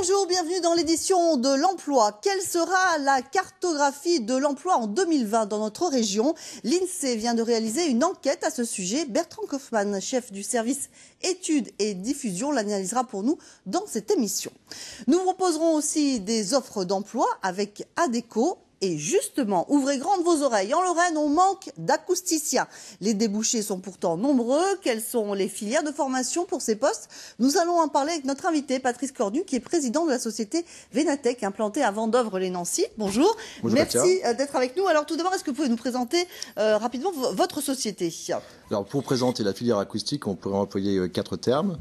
Bonjour, bienvenue dans l'édition de l'emploi. Quelle sera la cartographie de l'emploi en 2020 dans notre région? L'INSEE vient de réaliser une enquête à ce sujet. Bertrand Kaufmann, chef du service études et diffusion, l'analysera pour nous dans cette émission. Nous vous proposerons aussi des offres d'emploi avec ADECO. Et justement, ouvrez grandes vos oreilles. En Lorraine, on manque d'acousticiens. Les débouchés sont pourtant nombreux. Quelles sont les filières de formation pour ces postes? Nous allons en parler avec notre invité, Patrice Cornu, qui est président de la société Vénatech, implantée à Vendeuvre-les-Nancy. Bonjour. Bonjour. Merci d'être avec nous. Alors tout d'abord, est-ce que vous pouvez nous présenter rapidement votre société? Alors pour présenter la filière acoustique, on pourrait employer 4 termes,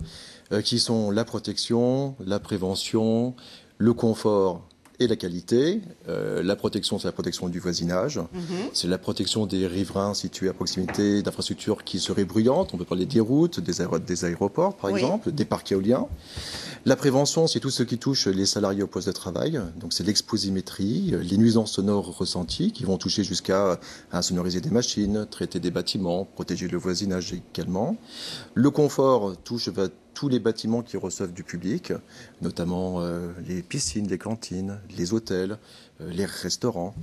qui sont la protection, la prévention, le confort et la qualité. La protection, c'est la protection du voisinage. C'est la protection des riverains situés à proximité d'infrastructures qui seraient bruyantes. On peut parler des routes, des aéroports, par exemple, des parcs éoliens. La prévention, c'est tout ce qui touche les salariés au poste de travail. Donc c'est l'exposimétrie, les nuisances sonores ressenties qui vont toucher jusqu'à insonoriser des machines, traiter des bâtiments, protéger le voisinage également. Le confort touche tous les bâtiments qui reçoivent du public, notamment les piscines, les cantines, les hôtels, les restaurants.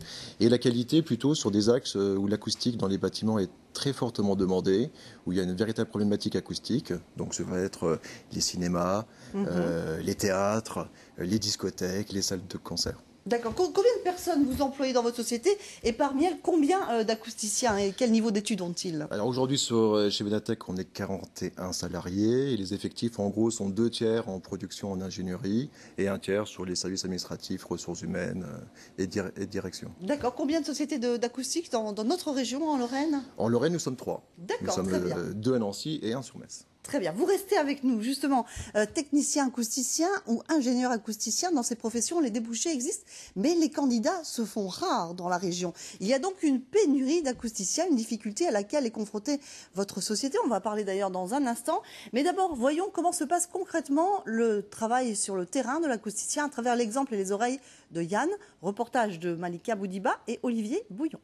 Et la qualité plutôt sur des axes où l'acoustique dans les bâtiments est très fortement demandée, où il y a une véritable problématique acoustique. Donc ça va être les cinémas, les théâtres, les discothèques, les salles de concert. D'accord. Combien de personnes vous employez dans votre société et parmi elles, combien d'acousticiens et quel niveau d'études ont-ils? Alors aujourd'hui, chez Vénatech, on est 41 salariés et les effectifs, en gros, sont 2 tiers en production en ingénierie et 1 tiers sur les services administratifs, ressources humaines et direction. D'accord. Combien de sociétés d'acoustique dans notre région, en Lorraine? En Lorraine, nous sommes 3. D'accord, nous sommes 2 à Nancy et 1 sur Metz. Très bien. Vous restez avec nous, justement. Technicien acousticien ou ingénieur acousticien, dans ces professions, les débouchés existent, mais les candidats se font rares dans la région. Il y a donc une pénurie d'acousticiens, une difficulté à laquelle est confrontée votre société. On va parler d'ailleurs dans un instant. Mais d'abord, voyons comment se passe concrètement le travail sur le terrain de l'acousticien à travers l'exemple et les oreilles de Yann. Reportage de Malika Boudiba et Olivier Bouillon.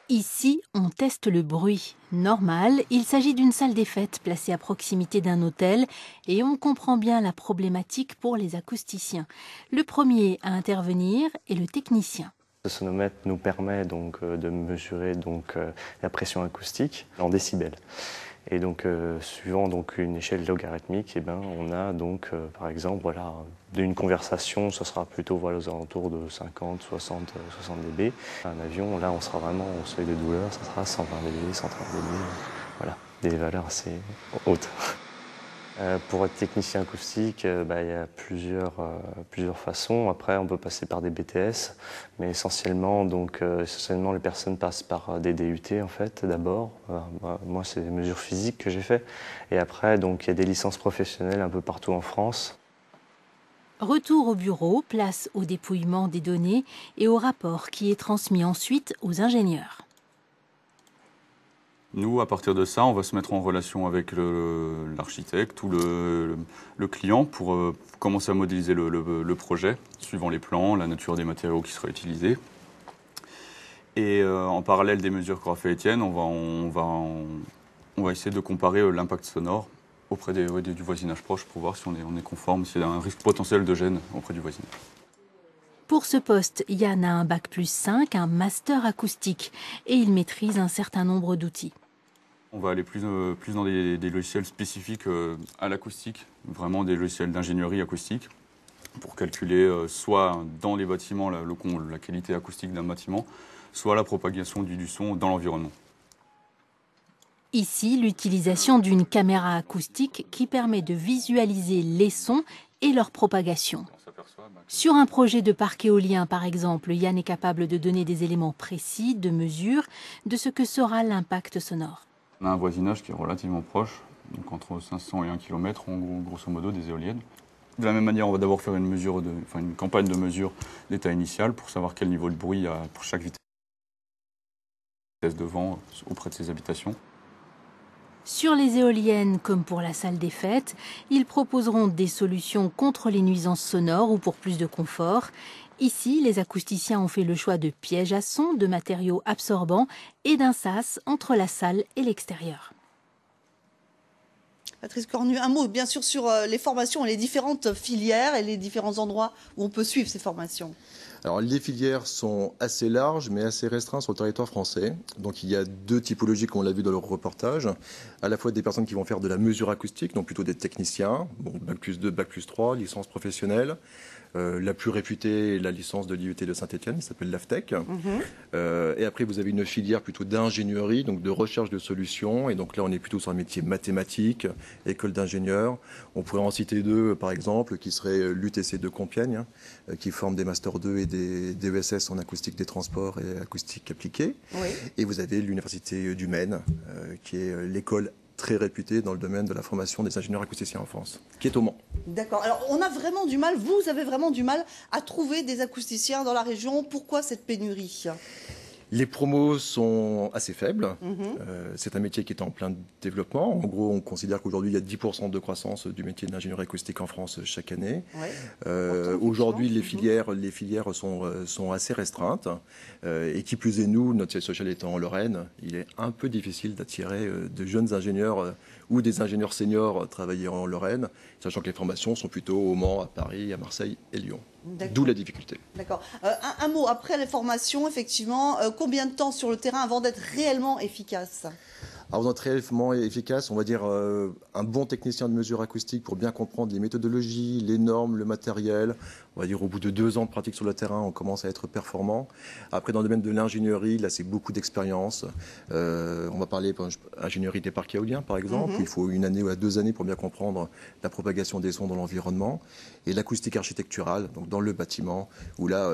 Ici, on teste le bruit. Normal, il s'agit d'une salle des fêtes placée à proximité d'un hôtel et on comprend bien la problématique pour les acousticiens. Le premier à intervenir est le technicien. Ce sonomètre nous permet donc de mesurer la pression acoustique en décibels. Et donc, suivant donc une échelle logarithmique, on a donc, par exemple, d'une conversation, ce sera plutôt aux alentours de 50, 60 dB. Un avion, là, on sera vraiment au seuil de douleur, ça sera 120 dB, 130 dB, voilà, des valeurs assez hautes. Pour être technicien acoustique, il y a plusieurs façons. Après, on peut passer par des BTS, mais essentiellement les personnes passent par des DUT en fait d'abord. Moi, c'est des mesures physiques que j'ai fait. Et après, il y a des licences professionnelles un peu partout en France. Retour au bureau, place au dépouillement des données et au rapport qui est transmis ensuite aux ingénieurs. Nous, à partir de ça, on va se mettre en relation avec l'architecte ou le client pour commencer à modéliser le projet, suivant les plans, la nature des matériaux qui seraient utilisés. Et en parallèle des mesures qu'aura fait Étienne, on va essayer de comparer l'impact sonore auprès du voisinage proche pour voir si on est conforme, s'il y a un risque potentiel de gêne auprès du voisinage. Pour ce poste, Yann a un bac+5, un master acoustique et il maîtrise un certain nombre d'outils. On va aller plus dans des logiciels spécifiques à l'acoustique, vraiment des logiciels d'ingénierie acoustique, pour calculer soit dans les bâtiments la qualité acoustique d'un bâtiment, soit la propagation du son dans l'environnement. Ici, l'utilisation d'une caméra acoustique qui permet de visualiser les sons et leur propagation. Sur un projet de parc éolien, par exemple, Yann est capable de donner des éléments précis de mesure de ce que sera l'impact sonore. On a un voisinage qui est relativement proche, donc entre 500 et 1 km, en gros, grosso modo, des éoliennes. De la même manière, on va d'abord faire une campagne de mesure d'état initial pour savoir quel niveau de bruit il y a pour chaque vitesse de vent auprès de ces habitations. Sur les éoliennes, comme pour la salle des fêtes, ils proposeront des solutions contre les nuisances sonores ou pour plus de confort. Ici, les acousticiens ont fait le choix de pièges à son, de matériaux absorbants et d'un sas entre la salle et l'extérieur. Patrice Cornu, un mot bien sûr sur les formations et les différentes filières et les différents endroits où on peut suivre ces formations. Alors les filières sont assez larges mais assez restreintes sur le territoire français. Donc il y a deux typologies comme on l'a vu dans le reportage. À la fois des personnes qui vont faire de la mesure acoustique, donc plutôt des techniciens, bon, Bac+2, Bac+3, licence professionnelle. La plus réputée est la licence de l'IUT de Saint-Étienne, qui s'appelle l'AFTEC. Et après, vous avez une filière plutôt d'ingénierie, donc de recherche de solutions. Et donc là, on est plutôt sur un métier mathématique, école d'ingénieurs. On pourrait en citer deux, par exemple, qui seraient l'UTC de Compiègne, qui forme des Master 2 et des ESS en acoustique des transports et acoustique appliquée. Oui. Et vous avez l'Université du Maine, qui est l'école très réputée dans le domaine de la formation des ingénieurs acousticiens en France, qui est au Mans. D'accord. Alors, on a vraiment du mal, vous avez vraiment du mal à trouver des acousticiens dans la région. Pourquoi cette pénurie ? Les promos sont assez faibles. C'est un métier qui est en plein développement. En gros, on considère qu'aujourd'hui, il y a 10% de croissance du métier d'ingénieur acoustique en France chaque année. Aujourd'hui, les filières sont assez restreintes. Et qui plus est, nous, notre siège social étant en Lorraine, il est un peu difficile d'attirer de jeunes ingénieurs ou des ingénieurs seniors travailler en Lorraine, sachant que les formations sont plutôt au Mans, à Paris, à Marseille et Lyon. D'où la difficulté. D'accord. Un mot, après les formations, effectivement, combien de temps sur le terrain avant d'être réellement efficace ? Alors, dans être réellement efficace, on va dire un bon technicien de mesure acoustique pour bien comprendre les méthodologies, les normes, le matériel. On va dire au bout de 2 ans de pratique sur le terrain, on commence à être performant. Après, dans le domaine de l'ingénierie, là, c'est beaucoup d'expérience. On va parler d'ingénierie des parcs éoliens, par exemple. Il faut 1 année ou 2 années pour bien comprendre la propagation des sons dans l'environnement. Et l'acoustique architecturale, donc dans le bâtiment, où là,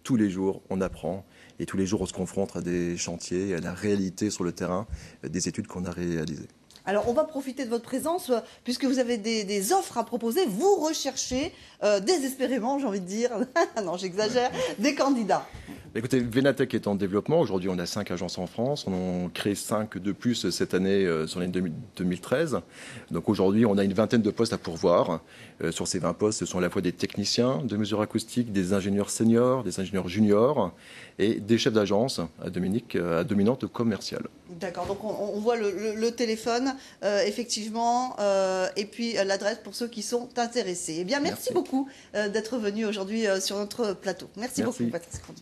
tous les jours, on apprend. Et tous les jours, on se confronte à des chantiers, à la réalité sur le terrain, des études qu'on a réalisées. Alors, on va profiter de votre présence, puisque vous avez des offres à proposer. Vous recherchez désespérément, j'ai envie de dire, non, j'exagère, des candidats. Écoutez, Vénatech est en développement. Aujourd'hui, on a 5 agences en France. On en crée 5 de plus cette année sur l'année 2013. Donc aujourd'hui, on a une vingtaine de postes à pourvoir. Sur ces 20 postes, ce sont à la fois des techniciens de mesure acoustique, des ingénieurs seniors, des ingénieurs juniors et des chefs d'agence à dominante commerciale. D'accord, donc on voit le téléphone, effectivement, et puis l'adresse pour ceux qui sont intéressés. Eh bien, merci beaucoup d'être venu aujourd'hui sur notre plateau. Merci beaucoup, Patrice Cornu.